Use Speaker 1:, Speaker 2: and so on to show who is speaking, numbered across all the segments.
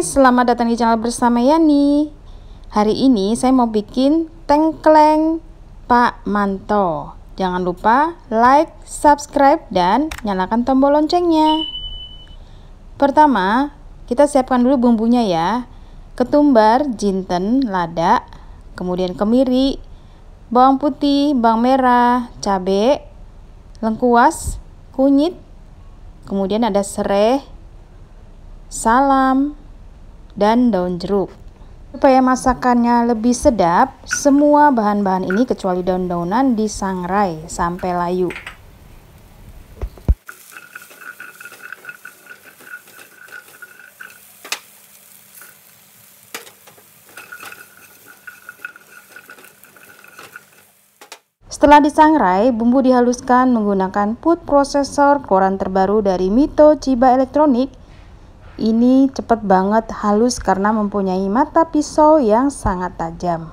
Speaker 1: selamat datang di channel bersama Yani. Hari ini saya mau bikin tengkleng Pak Manto. Jangan lupa like, subscribe, dan nyalakan tombol loncengnya. Pertama, kita siapkan dulu bumbunya ya. Ketumbar, jinten, lada, kemudian kemiri, bawang putih, bawang merah, cabai, lengkuas, kunyit, kemudian ada serai, salam, dan daun jeruk. Supaya masakannya lebih sedap, semua bahan-bahan ini kecuali daun-daunan disangrai sampai layu. Setelah disangrai, bumbu dihaluskan menggunakan food processor keluaran terbaru dari Mito Chiba Elektronik. Ini cepat banget halus karena mempunyai mata pisau yang sangat tajam.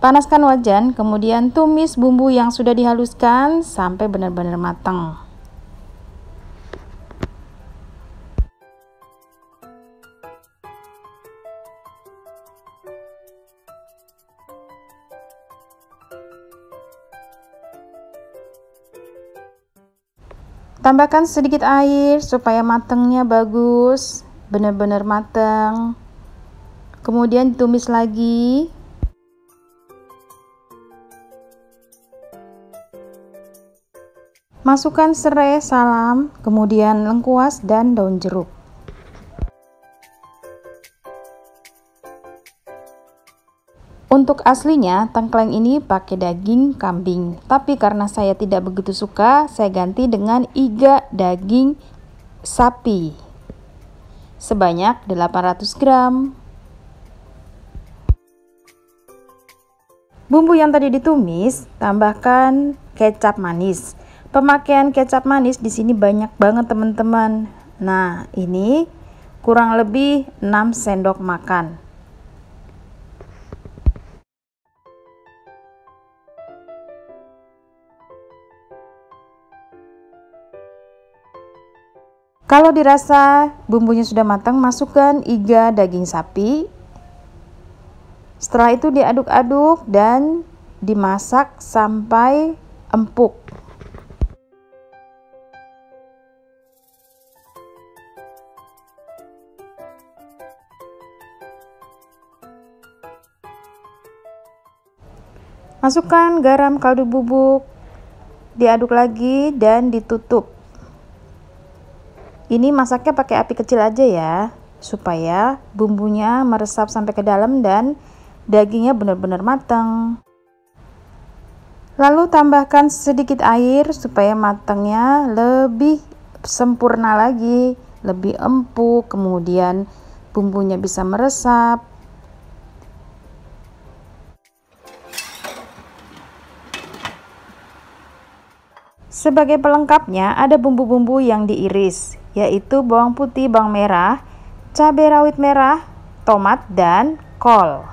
Speaker 1: Panaskan wajan, kemudian tumis bumbu yang sudah dihaluskan sampai benar-benar matang. Tambahkan sedikit air supaya matangnya bagus, benar-benar matang. Kemudian tumis lagi. Masukkan serai, salam, kemudian lengkuas dan daun jeruk. Untuk aslinya, tengkleng ini pakai daging kambing, tapi karena saya tidak begitu suka, saya ganti dengan iga daging sapi sebanyak 800 gram. Bumbu yang tadi ditumis, tambahkan kecap manis. Pemakaian kecap manis di sini banyak banget teman-teman. Nah, ini kurang lebih 6 sendok makan. Kalau dirasa bumbunya sudah matang, masukkan iga daging sapi. Setelah itu diaduk-aduk dan dimasak sampai empuk. Masukkan garam, kaldu bubuk, diaduk lagi dan ditutup. Ini masaknya pakai api kecil aja ya, supaya bumbunya meresap sampai ke dalam dan dagingnya benar-benar matang. Lalu tambahkan sedikit air supaya matangnya lebih sempurna lagi, lebih empuk, kemudian bumbunya bisa meresap. Sebagai pelengkapnya ada bumbu-bumbu yang diiris, yaitu bawang putih, bawang merah, cabai rawit merah, tomat, dan kol.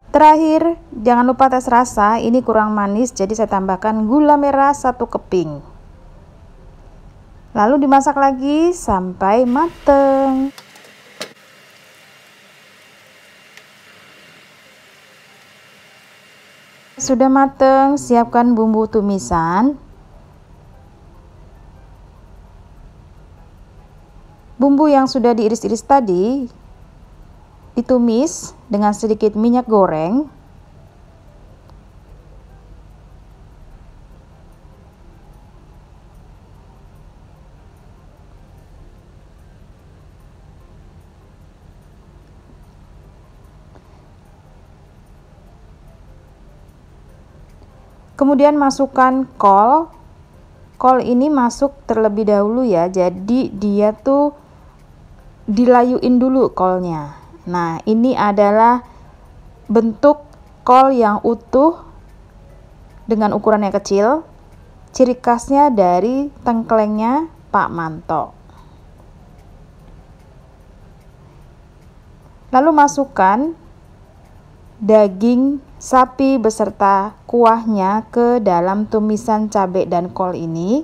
Speaker 1: Terakhir, jangan lupa tes rasa, ini kurang manis jadi saya tambahkan gula merah 1 keping. Lalu dimasak lagi sampai mateng. Sudah mateng, siapkan bumbu tumisan. Bumbu yang sudah diiris-iris tadi ditumis dengan sedikit minyak goreng. Kemudian masukkan kol. Kol ini masuk terlebih dahulu ya, jadi dia tuh dilayuin dulu kolnya. Nah, ini adalah bentuk kol yang utuh dengan ukuran yang kecil. Ciri khasnya dari tengklengnya Pak Manto. Lalu masukkan daging sapi beserta kuahnya ke dalam tumisan cabai dan kol ini.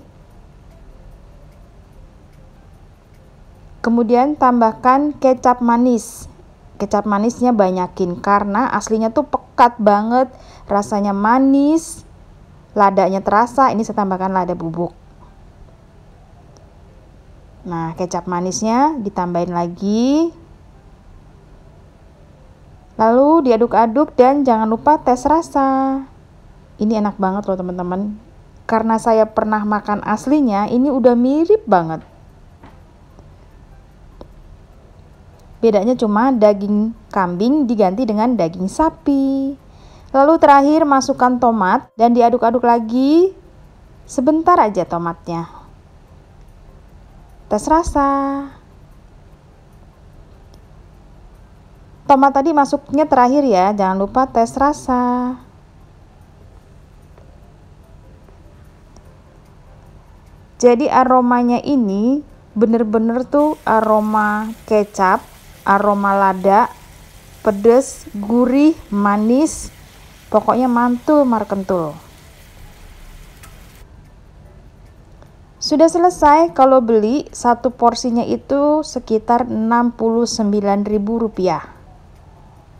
Speaker 1: Kemudian tambahkan kecap manis. Kecap manisnya banyakin karena aslinya tuh pekat banget, rasanya manis, ladanya terasa. Ini saya tambahkan lada bubuk. Nah, kecap manisnya ditambahin lagi. Lalu diaduk-aduk dan jangan lupa tes rasa. Ini enak banget loh teman-teman. Karena saya pernah makan aslinya, ini udah mirip banget. Bedanya cuma daging kambing diganti dengan daging sapi. Lalu terakhir masukkan tomat dan diaduk-aduk lagi. Sebentar aja tomatnya. Tes rasa. Tomat tadi masuknya terakhir ya, jangan lupa tes rasa. Jadi aromanya ini bener-bener tuh aroma kecap, aroma lada, pedes, gurih, manis, pokoknya mantul markentul. Sudah selesai. Kalau beli satu porsinya itu sekitar Rp69.000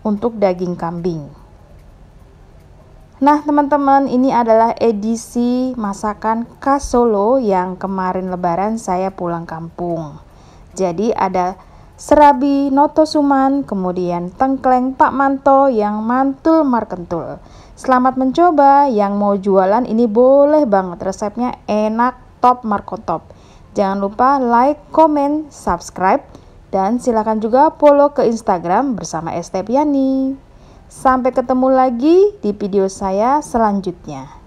Speaker 1: untuk daging kambing. Nah teman-teman, ini adalah edisi masakan khas Solo yang kemarin lebaran saya pulang kampung. Jadi ada serabi Noto Suman, kemudian tengkleng Pak Manto yang mantul markentul. Selamat mencoba, yang mau jualan ini boleh banget, resepnya enak, top markotop. Jangan lupa like, comment, subscribe, dan silakan juga follow ke Instagram bersama Estepiani. Sampai ketemu lagi di video saya selanjutnya.